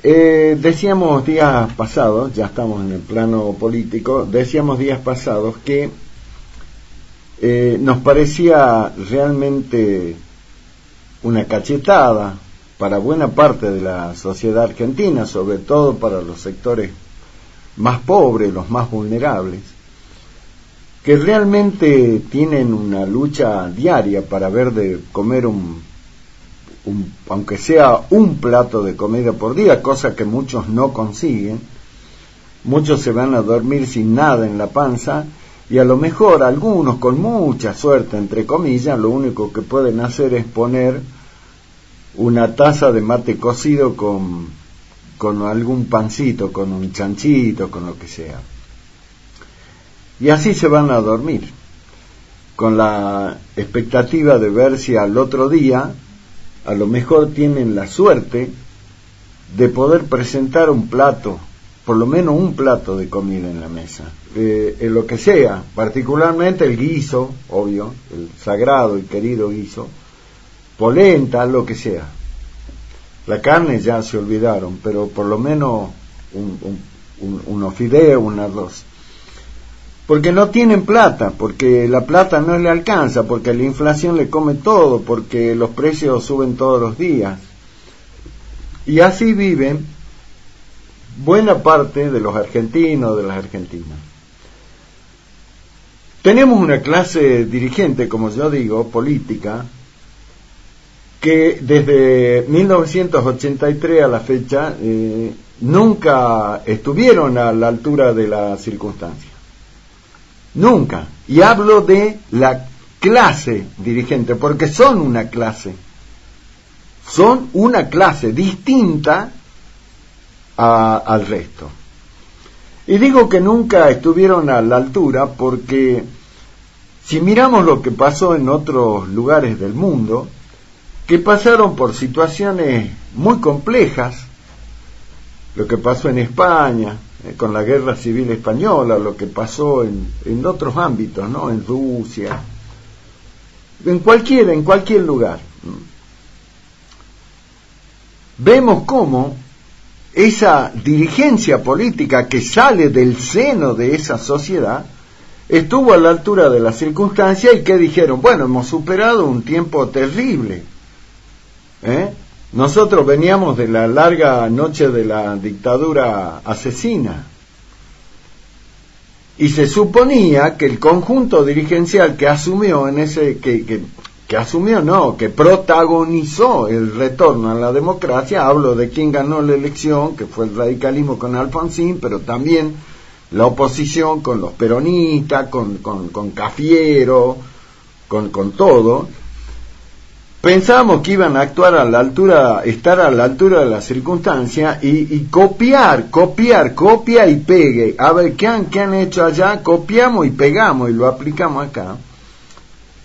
Decíamos días pasados, ya estamos en el plano político, decíamos días pasados que nos parecía realmente una cachetada para buena parte de la sociedad argentina, sobre todo para los sectores más pobres, los más vulnerables, que realmente tienen una lucha diaria para ver de comer aunque sea un plato de comida por día, cosa que muchos no consiguen. Muchos se van a dormir sin nada en la panza, y a lo mejor algunos con mucha suerte, entre comillas, lo único que pueden hacer es poner una taza de mate cocido con algún pancito, con un chanchito, con lo que sea. Y así se van a dormir, con la expectativa de ver si al otro día a lo mejor tienen la suerte de poder presentar un plato, por lo menos un plato de comida en la mesa, en lo que sea, particularmente el guiso, obvio, el sagrado y querido guiso, polenta, lo que sea. La carne ya se olvidaron, pero por lo menos unos fideos, un arroz. Porque no tienen plata, porque la plata no le alcanza, porque la inflación le come todo, porque los precios suben todos los días. Y así viven buena parte de los argentinos, de las argentinas. Tenemos una clase dirigente, como yo digo, política, que desde 1983 a la fecha nunca estuvieron a la altura de la circunstancia. Nunca. Y hablo de la clase dirigente, porque son una clase distinta al resto. Y digo que nunca estuvieron a la altura porque si miramos lo que pasó en otros lugares del mundo, que pasaron por situaciones muy complejas, lo que pasó en España, con la guerra civil española, lo que pasó en otros ámbitos, ¿no? En Rusia, en cualquier lugar. Vemos cómo esa dirigencia política que sale del seno de esa sociedad estuvo a la altura de la circunstancia y que dijeron, bueno, hemos superado un tiempo terrible. Nosotros veníamos de la larga noche de la dictadura asesina y se suponía que el conjunto dirigencial que asumió que protagonizó el retorno a la democracia, hablo de quien ganó la elección, que fue el radicalismo con Alfonsín, pero también la oposición con los peronistas, con Cafiero, con todo. Pensábamos que iban a actuar a la altura, estar a la altura de la circunstancia y copia y pegue. A ver, ¿qué han hecho allá? Copiamos y pegamos y lo aplicamos acá.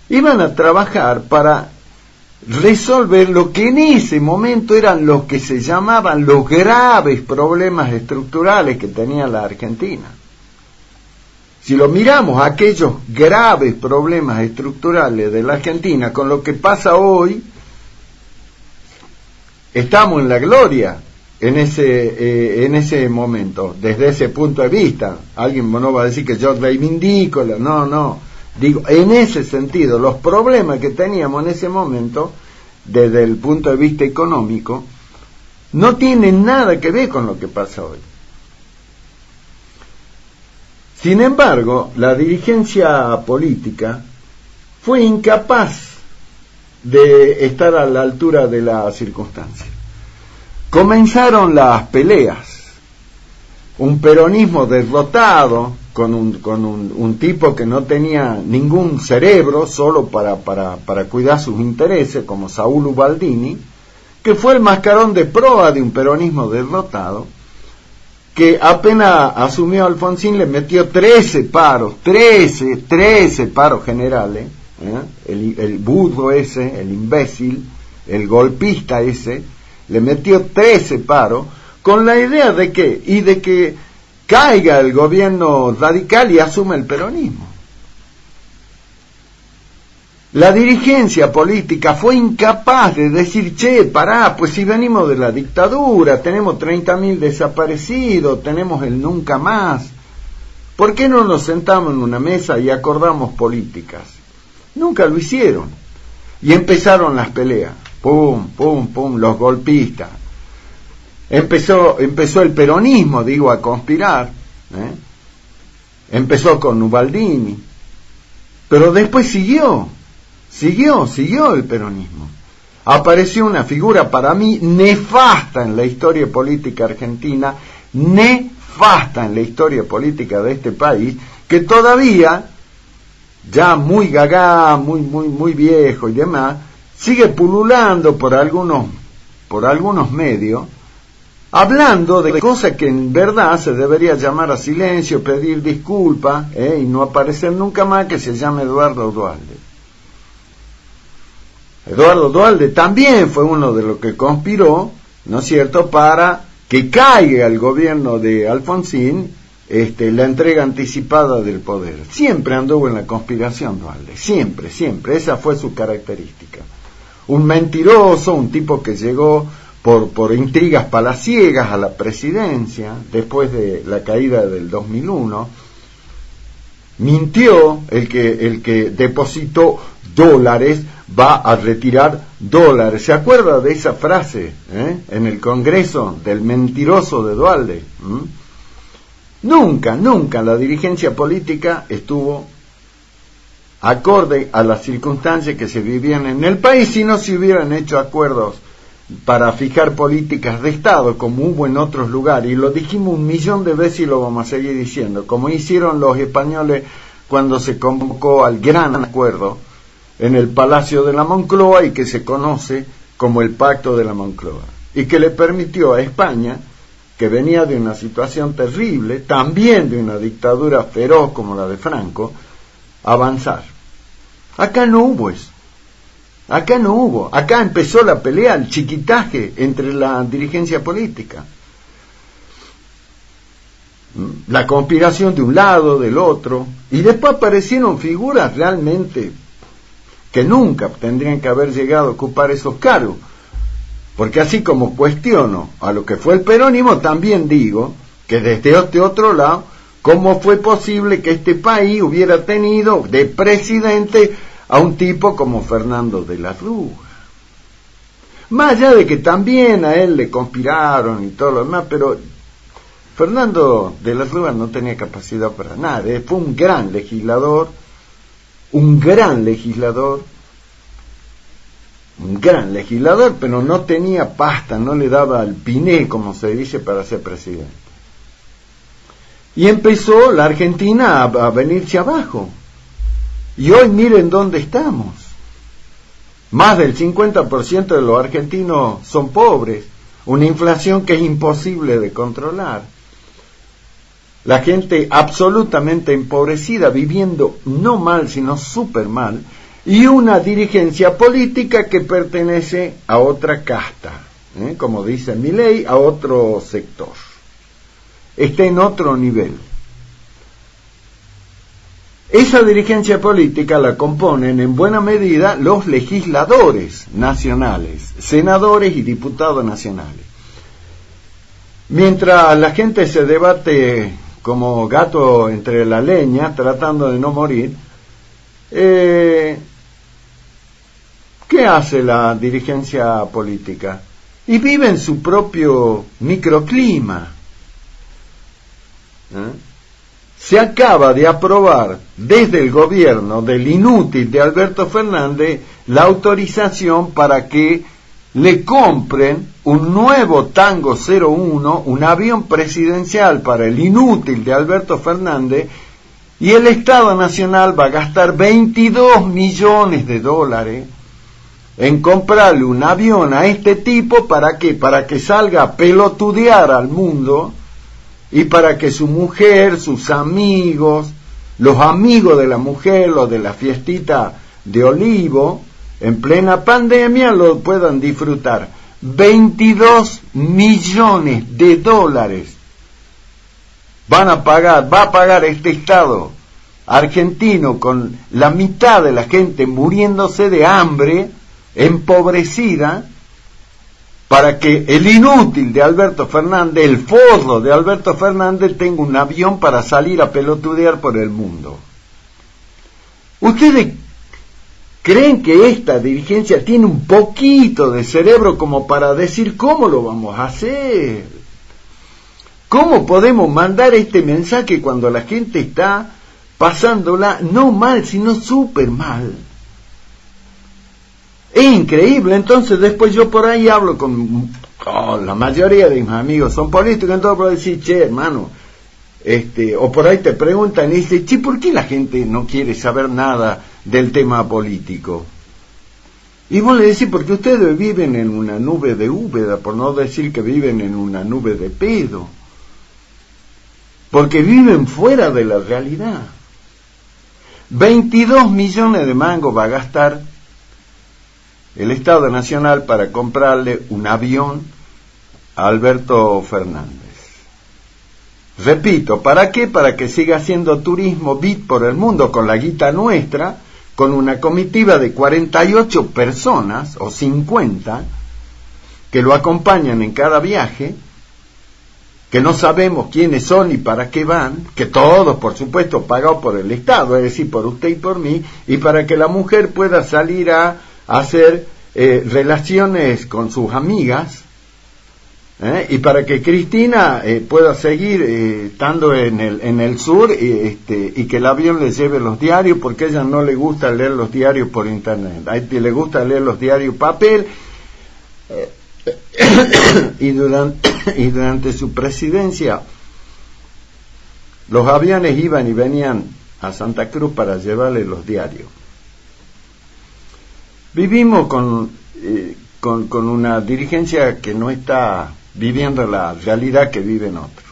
Iban a trabajar para resolver lo que en ese momento eran los que se llamaban los graves problemas estructurales que tenía la Argentina. Si lo miramos, aquellos graves problemas estructurales de la Argentina con lo que pasa hoy, estamos en la gloria en ese momento, desde ese punto de vista. Alguien no va a decir que yo reivindico, no, digo, en ese sentido, los problemas que teníamos en ese momento, desde el punto de vista económico, no tienen nada que ver con lo que pasa hoy. Sin embargo, la dirigencia política fue incapaz de estar a la altura de la circunstancia. Comenzaron las peleas, un peronismo derrotado, con un tipo que no tenía ningún cerebro, solo para cuidar sus intereses, como Saúl Ubaldini, que fue el mascarón de proa de un peronismo derrotado, que apenas asumió Alfonsín le metió 13 paros generales, el burro ese, el imbécil, el golpista ese, le metió 13 paros, con la idea de que caiga el gobierno radical y asuma el peronismo. La dirigencia política fue incapaz de decir, che, pará, pues si venimos de la dictadura, tenemos 30.000 desaparecidos, tenemos el nunca más, ¿por qué no nos sentamos en una mesa y acordamos políticas? Nunca lo hicieron. Y empezaron las peleas, pum, pum, pum, los golpistas. Empezó el peronismo, digo, a conspirar, Empezó con Ubaldini, pero después siguió el peronismo. Apareció una figura para mí nefasta en la historia política argentina, nefasta en la historia política de este país, que todavía, ya muy gagá, muy viejo y demás, sigue pululando por algunos medios, hablando de cosas que en verdad se debería llamar a silencio, pedir disculpas, y no aparecer nunca más, que se llame Eduardo Duhalde. Eduardo Duhalde también fue uno de los que conspiró, ¿no es cierto?, para que caiga el gobierno de Alfonsín, la entrega anticipada del poder. Siempre anduvo en la conspiración Duhalde, siempre, esa fue su característica. Un mentiroso, un tipo que llegó por intrigas palaciegas a la presidencia, después de la caída del 2001, mintió. El que depositó dólares va a retirar dólares. ¿Se acuerda de esa frase en el Congreso del mentiroso de Duhalde? Nunca la dirigencia política estuvo acorde a las circunstancias que se vivían en el país, si no se hubieran hecho acuerdos para fijar políticas de Estado, como hubo en otros lugares, y lo dijimos 1.000.000 de veces y lo vamos a seguir diciendo, como hicieron los españoles cuando se convocó al gran acuerdo en el Palacio de la Moncloa, y que se conoce como el Pacto de la Moncloa, y que le permitió a España, que venía de una situación terrible, también de una dictadura feroz como la de Franco, avanzar. Acá no hubo eso. Acá empezó la pelea, el chiquitaje entre la dirigencia política. La conspiración de un lado, del otro, y después aparecieron figuras realmente que nunca tendrían que haber llegado a ocupar esos cargos. Porque así como cuestiono a lo que fue el peronismo, también digo que desde este otro lado, ¿cómo fue posible que este país hubiera tenido de presidente a un tipo como Fernando de la Rúa? Más allá de que también a él le conspiraron y todo lo demás, pero Fernando de la Rúa no tenía capacidad para nada. Fue un gran legislador, pero no tenía pasta, no le daba al piné, como se dice, para ser presidente. Y empezó la Argentina a venirse abajo. Y hoy miren dónde estamos. Más del 50% de los argentinos son pobres, una inflación que es imposible de controlar. La gente absolutamente empobrecida, viviendo no mal, sino súper mal, y una dirigencia política que pertenece a otra casta, como dice Milei, a otro sector. Está en otro nivel. Esa dirigencia política la componen en buena medida los legisladores nacionales, senadores y diputados nacionales. Mientras la gente se debate como gato entre la leña, tratando de no morir, ¿qué hace la dirigencia política? Y vive en su propio microclima. Se acaba de aprobar desde el gobierno del inútil de Alberto Fernández la autorización para que le compren un nuevo Tango 01, un avión presidencial para el inútil de Alberto Fernández, y el Estado Nacional va a gastar 22 millones de dólares en comprarle un avión a este tipo. ¿Para qué? Para que salga a pelotudear al mundo, y para que su mujer, sus amigos, los amigos de la mujer, los de la fiestita de Olivo, en plena pandemia, lo puedan disfrutar. 22 millones de dólares va a pagar este Estado argentino con la mitad de la gente muriéndose de hambre, empobrecida, para que el inútil de Alberto Fernández, el forro de Alberto Fernández, tenga un avión para salir a pelotudear por el mundo. ¿Ustedes creen que esta dirigencia tiene un poquito de cerebro como para decir cómo lo vamos a hacer? ¿Cómo podemos mandar este mensaje cuando la gente está pasándola no mal, sino súper mal? Es increíble. Entonces después yo por ahí hablo con la mayoría de mis amigos son políticos, entonces puedo decir, che, hermano, o por ahí te preguntan y dicen, che, ¿por qué la gente no quiere saber nada del tema político? Y vos le decís, porque ustedes viven en una nube de úbeda, por no decir que viven en una nube de pedo, porque viven fuera de la realidad. 22 millones de mangos va a gastar el Estado Nacional para comprarle un avión a Alberto Fernández. Repito, ¿para qué? Para que siga haciendo turismo bit por el mundo con la guita nuestra, con una comitiva de 48 personas o 50 que lo acompañan en cada viaje, que no sabemos quiénes son y para qué van, que todos, por supuesto, pagados por el Estado, es decir, por usted y por mí, y para que la mujer pueda salir a hacer relaciones con sus amigas, y para que Cristina pueda seguir estando en el sur y que el avión le lleve los diarios, porque a ella no le gusta leer los diarios por internet, a ella le gusta leer los diarios papel. Y durante su presidencia los aviones iban y venían a Santa Cruz para llevarle los diarios. Vivimos con una dirigencia que no está viviendo la realidad que viven otros.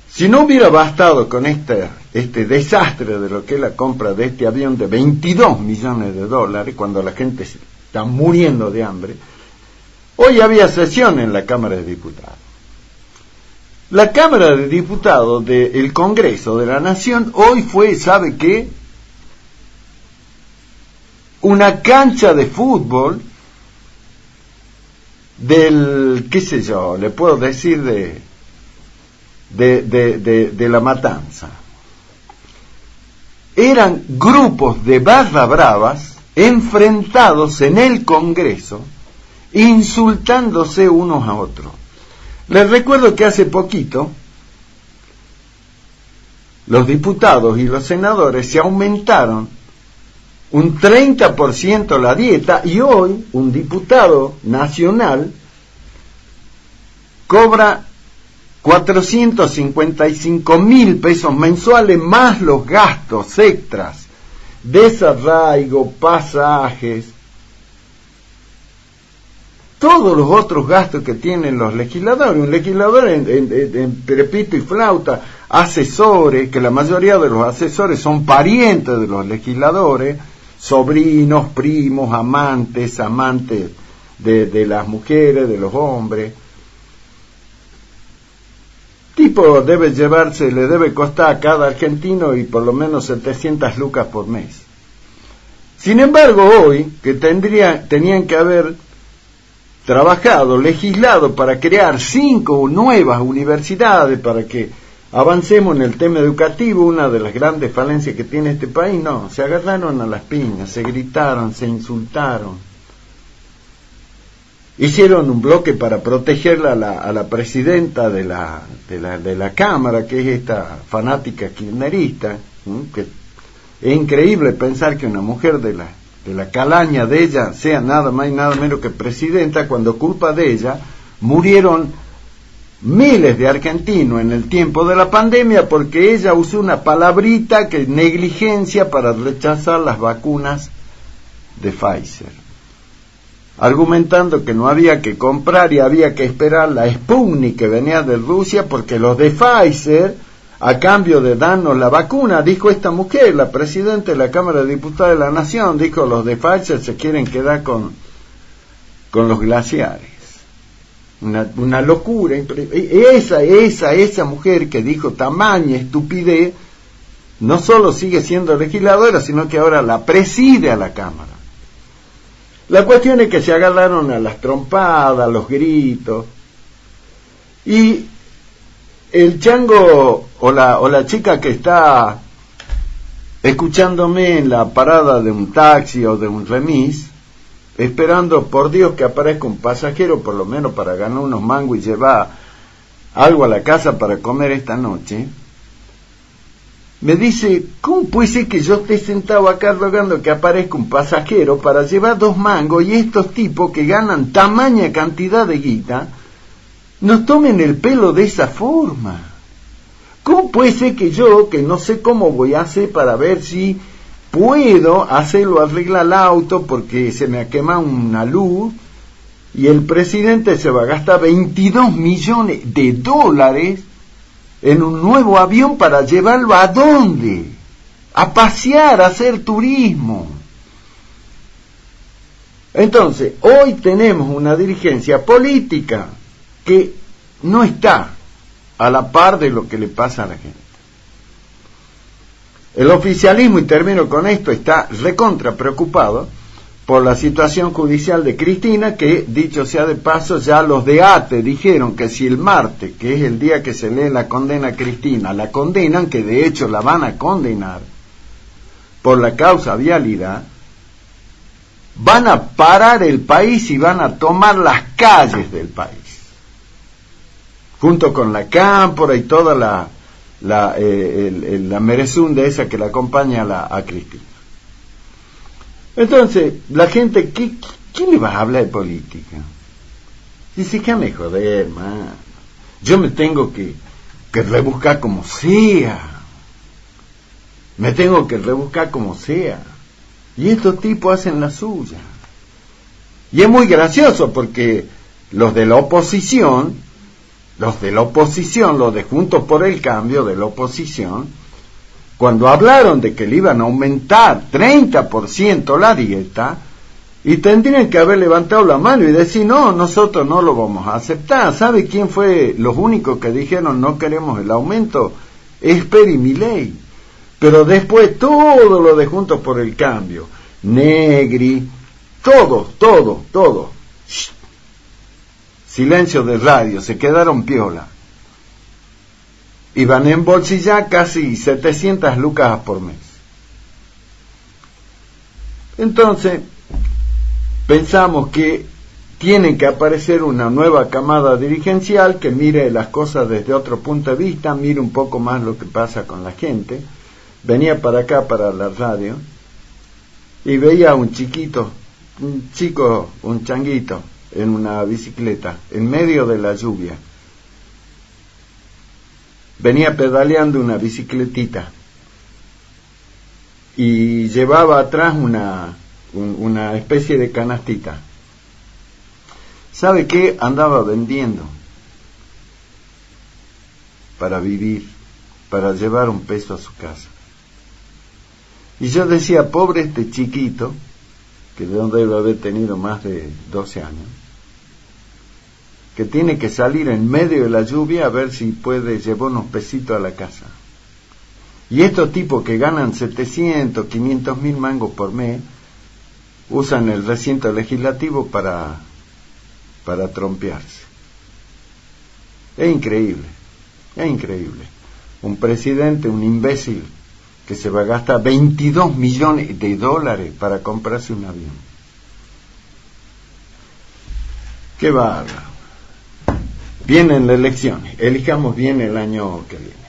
Si no hubiera bastado con este desastre de lo que es la compra de este avión de 22 millones de dólares, cuando la gente se está muriendo de hambre, hoy había sesión en la Cámara de Diputados. La Cámara de Diputados del Congreso de la Nación hoy fue, ¿sabe qué? Una cancha de fútbol qué sé yo, le puedo decir de La Matanza. Eran grupos de barra bravas enfrentados en el Congreso, insultándose unos a otros. Les recuerdo que hace poquito los diputados y los senadores se aumentaron un 30% la dieta, y hoy un diputado nacional cobra 455.000 pesos mensuales más los gastos extras, desarraigo, pasajes, todos los otros gastos que tienen los legisladores. Un legislador en prepito y flauta, asesores, que la mayoría de los asesores son parientes de los legisladores, sobrinos, primos, amantes de las mujeres, de los hombres. Tipo le debe costar a cada argentino y por lo menos 700 lucas por mes. Sin embargo, hoy, que tenían que haber trabajado, legislado para crear 5 nuevas universidades para que avancemos en el tema educativo, una de las grandes falencias que tiene este país, no, se agarraron a las piñas, se gritaron, se insultaron, hicieron un bloque para protegerla a la presidenta de la Cámara, que es esta fanática kirchnerista, que es increíble pensar que una mujer de la calaña de ella sea nada más y nada menos que presidenta, cuando culpa de ella murieron miles de argentinos en el tiempo de la pandemia porque ella usó una palabrita que es negligencia para rechazar las vacunas de Pfizer, argumentando que no había que comprar y había que esperar la Sputnik que venía de Rusia, porque los de Pfizer, a cambio de darnos la vacuna, dijo esta mujer, la presidenta de la Cámara de Diputados de la Nación, dijo, los de Pfizer se quieren quedar con los glaciares. Una locura. Esa mujer que dijo tamaña estupidez no solo sigue siendo legisladora, sino que ahora la preside a la Cámara. La cuestión es que se agarraron a las trompadas, a los gritos, y el chango o la chica que está escuchándome en la parada de un taxi o de un remis, esperando por Dios que aparezca un pasajero, por lo menos para ganar unos mangos y llevar algo a la casa para comer esta noche, me dice, ¿cómo puede ser que yo esté sentado acá rogando que aparezca un pasajero para llevar 2 mangos y estos tipos que ganan tamaña cantidad de guita nos tomen el pelo de esa forma? ¿Cómo puede ser que yo, que no sé cómo voy a hacer para ver si puedo hacerlo arreglar el auto porque se me ha quemado una luz, y el presidente se va a gastar $22 millones en un nuevo avión para llevarlo a dónde? A pasear, a hacer turismo. Entonces, hoy tenemos una dirigencia política que no está a la par de lo que le pasa a la gente. El oficialismo, y termino con esto, está recontra preocupado por la situación judicial de Cristina, que, dicho sea de paso, ya los de ATE dijeron que si el martes, que es el día que se lee la condena a Cristina, la condenan, que de hecho la van a condenar por la causa vialidad, van a parar el país y van a tomar las calles del país, junto con la cámpora y toda la merezunda esa que la acompaña a Cristina. Entonces, la gente, ¿quién le va a hablar de política? Dice, déjame joder, man. Yo me tengo que rebuscar como sea. Me tengo que rebuscar como sea. Y estos tipos hacen la suya. Y es muy gracioso porque los de oposición, los de Juntos por el Cambio, de la oposición, cuando hablaron de que le iban a aumentar 30% la dieta, y tendrían que haber levantado la mano y decir, no, nosotros no lo vamos a aceptar. ¿Sabe quién fue los únicos que dijeron no queremos el aumento? Esper y Milei. Pero después todo lo de Juntos por el Cambio, Negri, todo. Shh. Silencio de radio, se quedaron piola. Y van a embolsillar casi 700 lucas por mes. Entonces, pensamos que tiene que aparecer una nueva camada dirigencial que mire las cosas desde otro punto de vista, mire un poco más lo que pasa con la gente. Venía para acá, para la radio, y veía a un changuito, en una bicicleta, en medio de la lluvia. Venía pedaleando una bicicletita y llevaba atrás una especie de canastita. ¿Sabe qué? Andaba vendiendo para vivir, para llevar un peso a su casa. Y yo decía, pobre este chiquito, que debe haber tenido más de 12 años, que tiene que salir en medio de la lluvia a ver si puede llevar unos pesitos a la casa. Y estos tipos que ganan 700, 500 mil mangos por mes, usan el recinto legislativo para trompearse. Es increíble. Un presidente, un imbécil, que se va a gastar $22 millones para comprarse un avión. ¡Qué bárbaro! Vienen las elecciones, elijamos bien el año que viene.